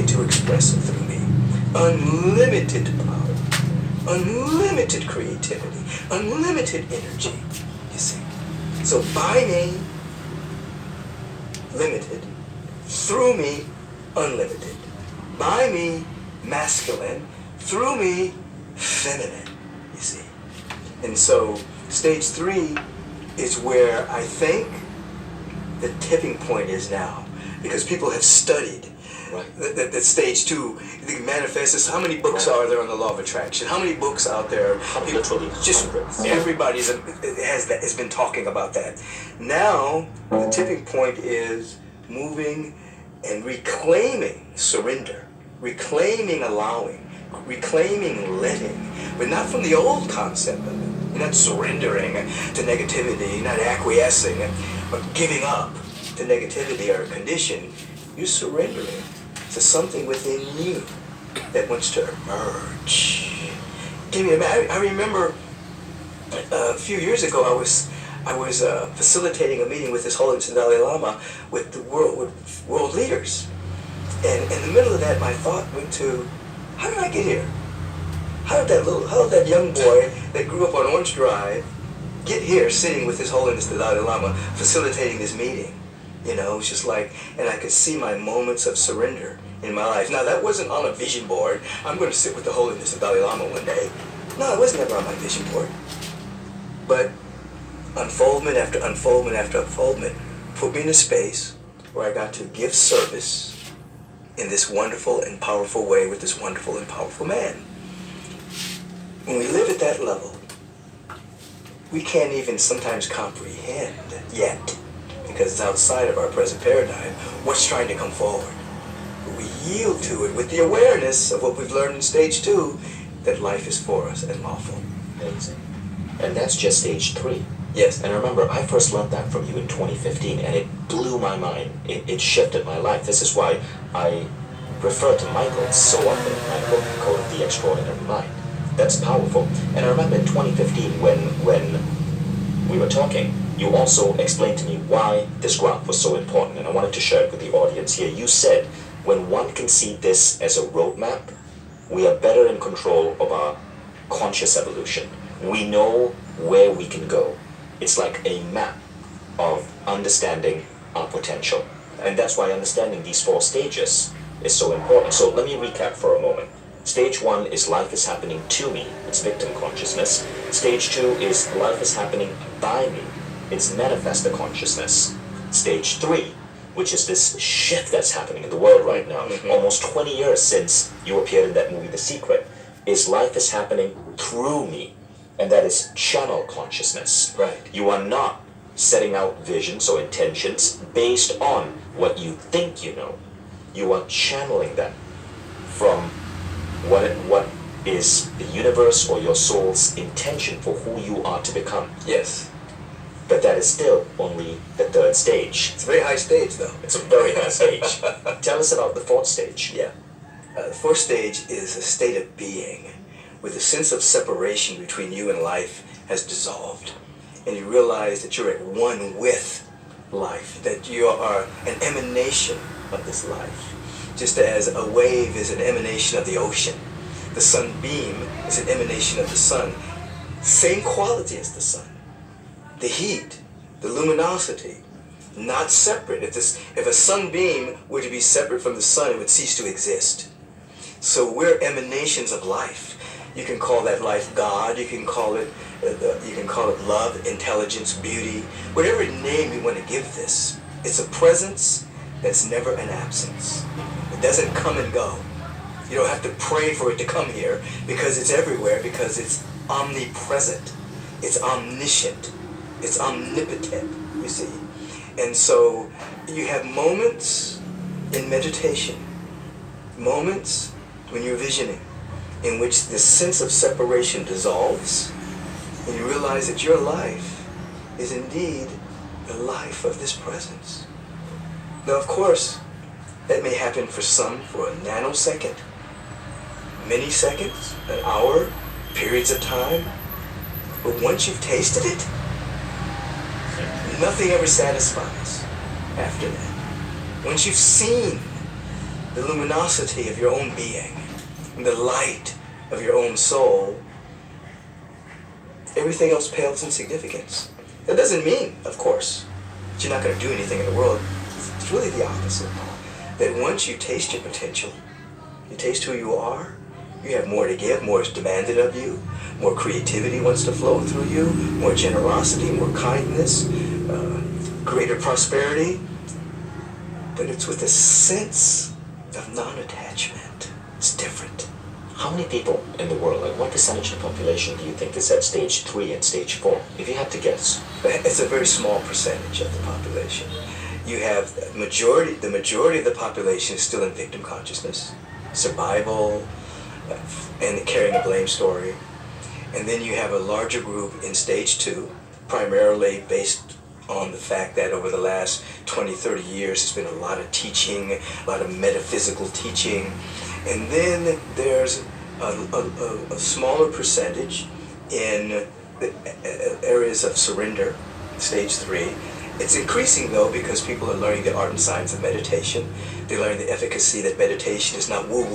to express it through me. Unlimited power, unlimited creativity, unlimited energy, you see. So by me, limited, through me, unlimited. By me, masculine, through me, feminine, you see. And so stage 3 is where I think the tipping point is now, because people have studied that stage 2, the manifests. How many books are there on the law of attraction? How many books out there? Literally just hundreds. Everybody has been talking about that. Now the tipping point is moving and reclaiming surrender, reclaiming allowing, reclaiming letting, but not from the old concept of it. You're not surrendering to negativity, you're not acquiescing, but giving up to negativity or a condition. You're surrendering to something within you that wants to emerge. I remember a few years ago I was facilitating a meeting with His Holiness the Dalai Lama with the world leaders, and in the middle of that my thought went to, how did I get here? How did that young boy that grew up on Orange Drive get here sitting with His Holiness the Dalai Lama facilitating this meeting? You know, it's just like, and I could see my moments of surrender in my life. Now that wasn't on a vision board. I'm going to sit with the Holiness the Dalai Lama one day. No, it was never on my vision board. But unfoldment after unfoldment after unfoldment put me in a space where I got to give service in this wonderful and powerful way with this wonderful and powerful man. When we live at that level, we can't even sometimes comprehend yet, because it's outside of our present paradigm, what's trying to come forward. But we yield to it with the awareness of what we've learned in stage 2, that life is for us and lawful. Amazing. And that's just stage 3. Yes. And I remember I first learned that from you in 2015, and it blew my mind. It shifted my life. This is why I refer to Michael so often in my book, Code of the Extraordinary Mind. That's powerful. And I remember in 2015 when we were talking, you also explained to me why this graph was so important, and I wanted to share it with the audience here. You said, when one can see this as a roadmap, we are better in control of our conscious evolution. We know where we can go. It's like a map of understanding our potential. And that's why understanding these 4 stages is so important. So let me recap for a moment. Stage 1 is life is happening to me. It's victim consciousness. Stage 2 is life is happening by me. It's manifestor consciousness. Stage 3, which is this shift that's happening in the world right now, almost 20 years since you appeared in that movie, The Secret, is life is happening through me. And that is channel consciousness. Right. You are not setting out visions or intentions based on what you think you know. You are channeling that from what is the universe or your soul's intention for who you are to become. Yes. But that is still only the 3rd stage. It's a very high stage, though. It's a very high stage. Tell us about the 4th stage. Yeah. The 4th stage is a state of being, where the sense of separation between you and life has dissolved. And you realize that you're at one with life, that you are an emanation of this life. Just as a wave is an emanation of the ocean, the sunbeam is an emanation of the sun. Same quality as the sun. The heat, the luminosity, not separate. If a sunbeam were to be separate from the sun, it would cease to exist. So we're emanations of life. You can call that life God. You can call it love, intelligence, beauty, whatever name you want to give this. It's a presence that's never an absence. It doesn't come and go. You don't have to pray for it to come here, because it's everywhere, because it's omnipresent. It's omniscient. It's omnipotent, you see. And so you have moments in meditation, moments when you're visioning, in which this sense of separation dissolves, and you realize that your life is indeed the life of this presence. Now, of course, that may happen for some for a nanosecond, many seconds, an hour, periods of time. But once you've tasted it, nothing ever satisfies after that. Once you've seen the luminosity of your own being, the light of your own soul, everything else pales in significance. That doesn't mean, of course, that you're not going to do anything in the world. It's really the opposite. That once you taste your potential, you taste who you are, you have more to give, more is demanded of you, more creativity wants to flow through you, more generosity, more kindness, greater prosperity. But it's with a sense of non-attachment. It's different. How many people in the world, like what percentage of the population do you think is at stage 3 and stage 4? If you had to guess. It's a very small percentage of the population. You have the majority of the population is still in victim consciousness, survival, and carrying a blame story. And then you have a larger group in stage 2, primarily based on the fact that over the last 20, 30 years, there's been a lot of teaching, a lot of metaphysical teaching. And then there's a smaller percentage in the areas of surrender, stage 3. It's increasing though because people are learning the art and science of meditation. They're learning the efficacy that meditation is not woo-woo.